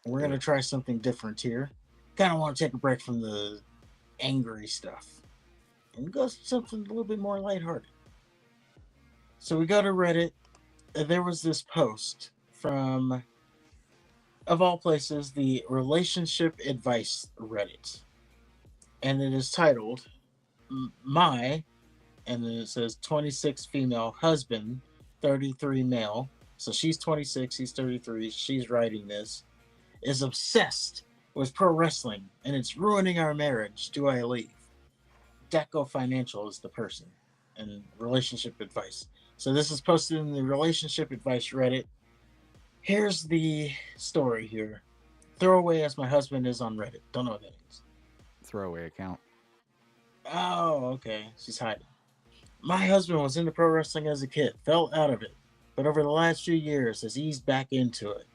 We're going to try something different here. Kind of want to take a break from the angry stuff and go something a little bit more lighthearted. So we go to Reddit. There was this post from, of all places, the Relationship Advice Reddit. And it is titled, My, and then it says 26 female husband, 33 male. So she's 26, he's 33. She's writing this. Is obsessed with pro wrestling and it's ruining our marriage. Do I leave? Deco Financial is the person and relationship advice. So this is posted in the relationship advice Reddit. Here's the story here. Throwaway as my husband is on Reddit. Don't know what that means. Throwaway account. Oh, okay. She's hiding. My husband was into pro wrestling as a kid, fell out of it, but over the last few years has eased back into it.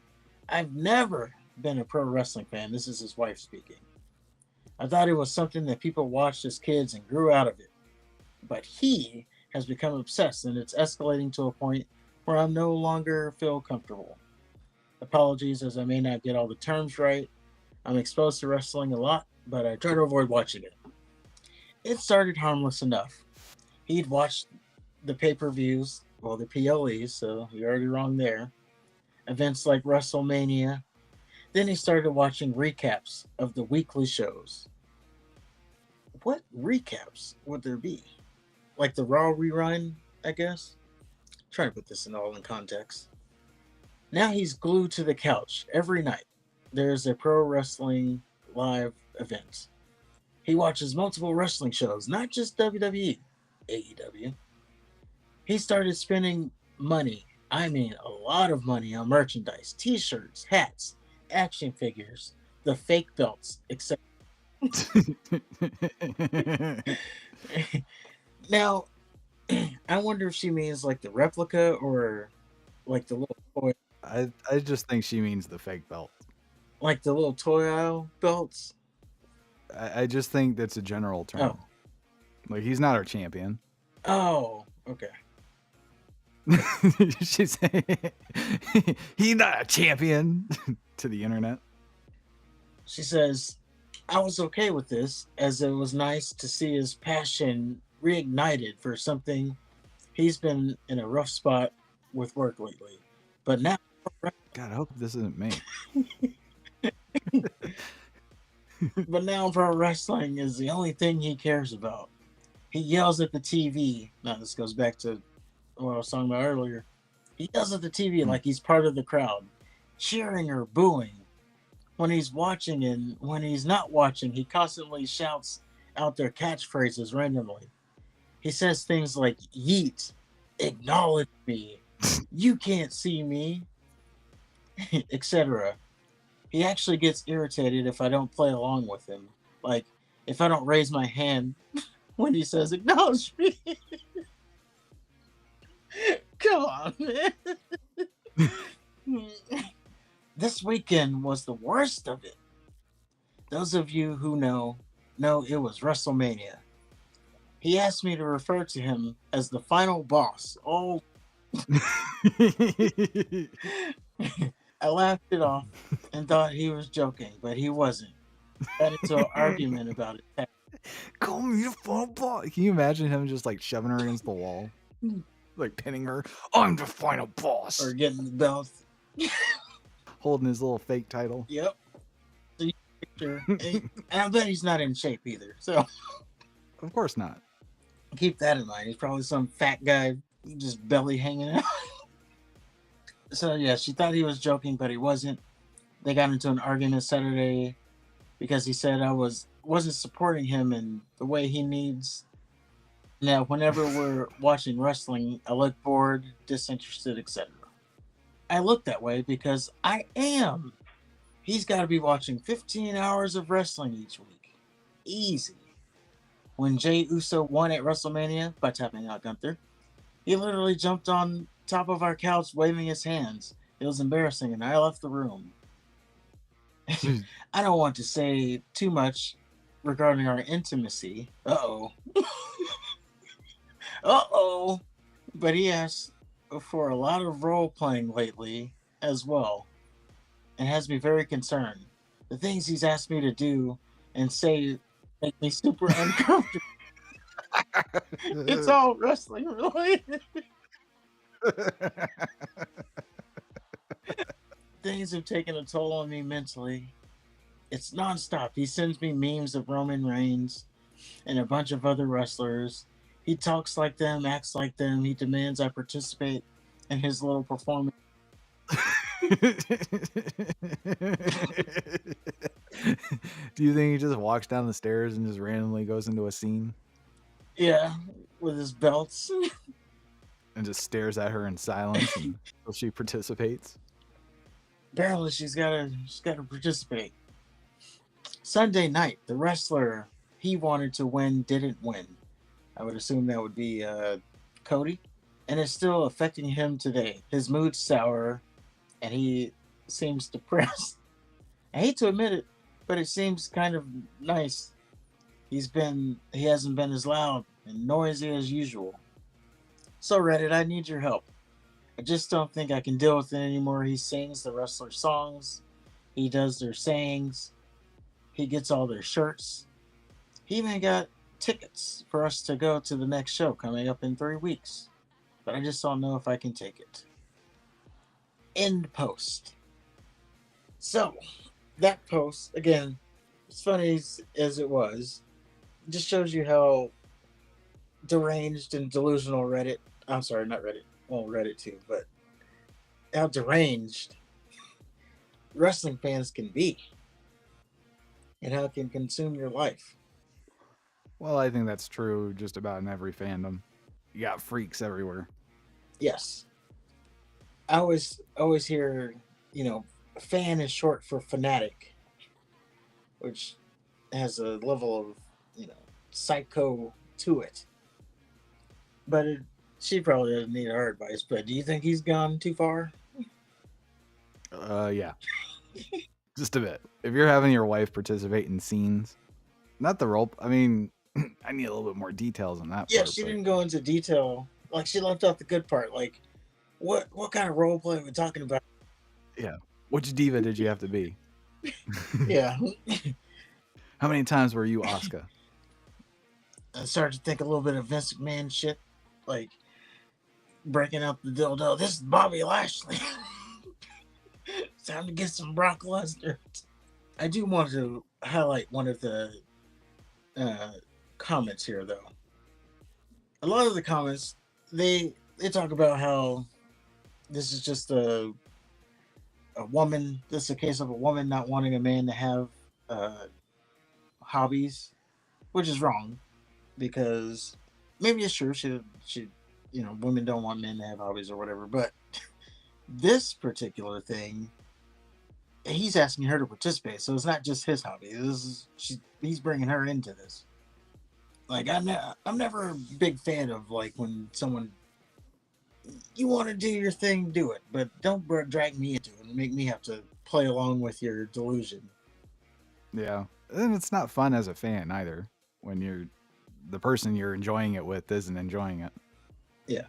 I've never been a pro wrestling fan. This is his wife speaking. I thought it was something that people watched as kids and grew out of it. But he has become obsessed and it's escalating to a point where I no longer feel comfortable. Apologies as I may not get all the terms right. I'm exposed to wrestling a lot, but I try to avoid watching it. It started harmless enough. He'd watched the pay per views, well, the PLEs, so you're already wrong there. Events like WrestleMania. Then he started watching recaps of the weekly shows. What recaps would there be? Like the Raw rerun, I guess? Try to put this in all in context. Now he's glued to the couch every night. There's a pro wrestling live event. He watches multiple wrestling shows, not just WWE, AEW. He started spending money, I mean a lot of money, on merchandise, t shirts, hats, action figures, the fake belts, etc. Now, I wonder if she means like the replica or like the little toy, I just think she means the fake belt. like the little toy aisle belts. I just think that's a general Oh, term. Like he's not our champion. oh, okay. She's he's not a champion to the internet. She says, I was okay with this as it was nice to see his passion reignited for something. He's been in a rough spot with work lately. But now, God, I hope this isn't me. but now pro wrestling is the only thing he cares about. He yells at the TV. Now, this goes back to what I was talking about earlier. He yells at the TV like he's part of the crowd, cheering or booing. When he's watching and when he's not watching, he constantly shouts out their catchphrases randomly. He says things like yeet, acknowledge me, you can't see me, etc. He actually gets irritated if I don't play along with him. Like, if I don't raise my hand when he says acknowledge me. Come on, man. This weekend was the worst of it. Those of you who know it was WrestleMania. He asked me to refer to him as the final boss. Oh, I laughed it off and thought he was joking, but he wasn't. Got into an argument about it. Call me the final boss. Can you imagine him just like shoving her against the wall, like pinning her? I'm the final boss. Or getting the belt. Holding his little fake title. Yep. See picture. And I bet he's not in shape either. So Of course not. keep that in mind. He's probably some fat guy, just belly hanging out. So yeah, she thought he was joking, but he wasn't. They got into an argument Saturday because he said I wasn't supporting him in the way he needs. Now, whenever we're watching wrestling, I look bored, disinterested, etc. I look that way because I am. He's got to be watching 15 hours of wrestling each week. Easy. When Jay Uso won at WrestleMania by tapping out Gunther, he literally jumped on top of our couch waving his hands. It was embarrassing, and I left the room. I don't want to say too much regarding our intimacy. Uh-oh. Uh-oh. But he asked for a lot of role playing lately as well. and has me very concerned. The things he's asked me to do and say make me super uncomfortable. It's all wrestling related. Things have taken a toll on me mentally. It's nonstop. He sends me memes of Roman Reigns and a bunch of other wrestlers. He talks like them, acts like them. He demands I participate in his little performance. Do you think he just walks down the stairs and just randomly goes into a scene Yeah, with his belts. and just stares at her in silence until she participates? Apparently, she's gotta participate. Sunday night, the wrestler he wanted to win didn't win. I would assume that would be Cody, and it's still affecting him today. His mood's sour, and he seems depressed. I hate to admit it, but it seems kind of nice. He hasn't been as loud and noisy as usual. So Reddit, I need your help. I just don't think I can deal with it anymore. He sings the wrestler songs, he does their sayings, he gets all their shirts. He even got tickets for us to go to the next show coming up in 3 weeks. But I just don't know if I can take it. End post. So, that post, again, as funny as it was, just shows you how deranged and delusional Reddit, I'm sorry, not Reddit, well, Reddit too, but how deranged wrestling fans can be and how it can consume your life. Well, I think that's true just about in every fandom. You got freaks everywhere. Yes. I always hear, fan is short for fanatic, which has a level of, psycho to it. But she probably doesn't need our advice. But do you think he's gone too far? Yeah. Just a bit. If you're having your wife participate in scenes, not the role, I mean, I need a little bit more details on that Yeah, part. she didn't go into detail. Like, she left out the good part. Like, what kind of role play are we talking about? Yeah. Which diva did you have to be? Yeah. How many times were you Asuka? I started to think a little bit of Vince McMahon shit. Like, breaking up the dildo. This is Bobby Lashley. It's time to get some Brock Lesnar. I do want to highlight one of the comments here, though. A lot of the comments, they talk about how this is just a woman. This is a case of a woman not wanting a man to have hobbies, which is wrong because maybe it's true. She women don't want men to have hobbies or whatever. But this particular thing, he's asking her to participate, so it's not just his hobby. He's bringing her into this. Like, I'm never a big fan of, like, when someone, you want to do your thing, do it, but don't drag me into it and make me have to play along with your delusion. Yeah, and it's not fun as a fan either when the person you're enjoying it with isn't enjoying it. Yeah,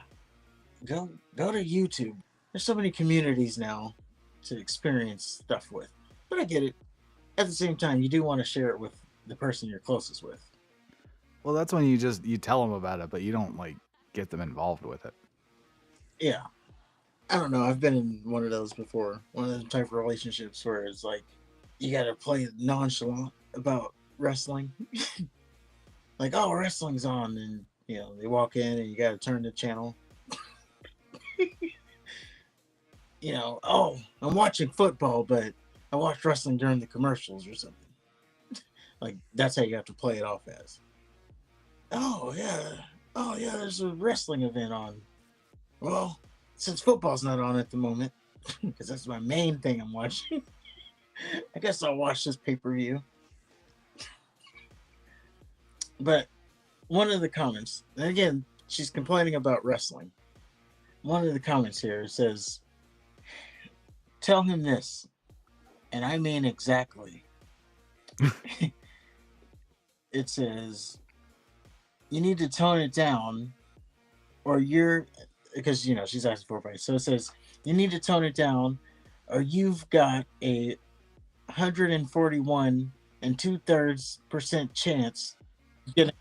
go to YouTube. There's so many communities now to experience stuff with, but I get it. At the same time, you do want to share it with the person you're closest with. Well, that's when you tell them about it, but you don't like get them involved with it. Yeah, I don't know. I've been in one of those before. One of those type of relationships where it's like you got to play nonchalant about wrestling. Like, oh, wrestling's on, and they walk in and you got to turn the channel. Oh, I'm watching football, but I watched wrestling during the commercials or something. Like, that's how you have to play it off as. Oh yeah, there's a wrestling event on. Well, since football's not on at the moment, because that's my main thing I'm watching, I guess I'll watch this pay-per-view. But one of the comments, and again, she's complaining about wrestling. One of the comments here says, tell him this, and I mean exactly. It says, you need to tone it down, or because she's asking for advice. So it says, you need to tone it down, or you've got a 141 and 2/3% chance of getting.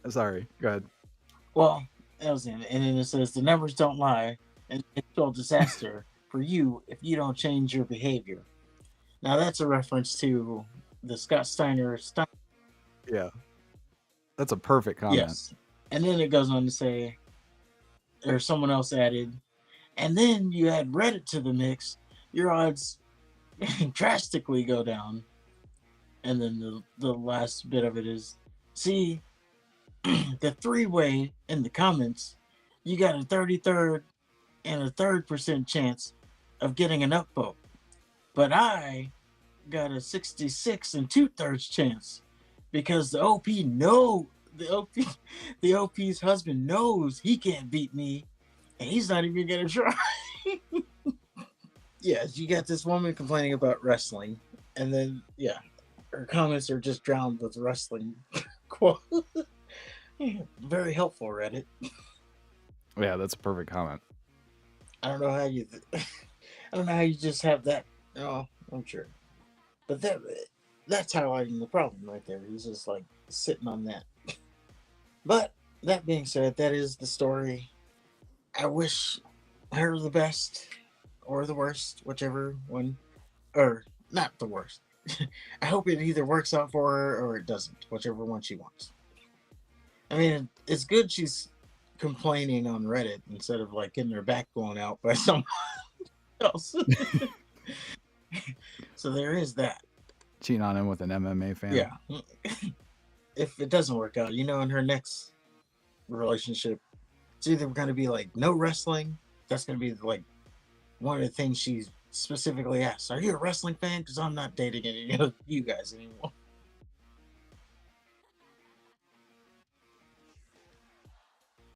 Sorry, go ahead. Well, that was in it. And then it says the numbers don't lie, and it's still disaster for you if you don't change your behavior. Now that's a reference to the Scott Steiner. Yeah, that's a perfect comment. Yes, and then it goes on to say, or someone else added, and then you add Reddit to the mix, your odds drastically go down. And then the last bit of it is, see, the three-way in the comments, you got a 33rd and a third percent chance of getting an upvote. But I got a 66 and 2/3 chance because the OP's husband knows he can't beat me, and he's not even gonna try. Yes, you got this woman complaining about wrestling, and then her comments are just drowned with wrestling quote. Very helpful, Reddit. Yeah, that's a perfect comment. I don't know how you. I don't know how you just have that. Oh, I'm sure, but that's highlighting the problem right there. He's just like sitting on that. But that being said, that is the story. I wish her the best or the worst, whichever one, or not the worst. I hope it either works out for her or it doesn't, whichever one she wants. I mean, it's good she's complaining on Reddit instead of like getting her back blown out by someone else. So there is that. Cheating on him with an MMA fan. Yeah. If it doesn't work out, in her next relationship, it's either going to be like no wrestling. That's going to be like one of the things she specifically asks. Are you a wrestling fan? Because I'm not dating any of you guys anymore.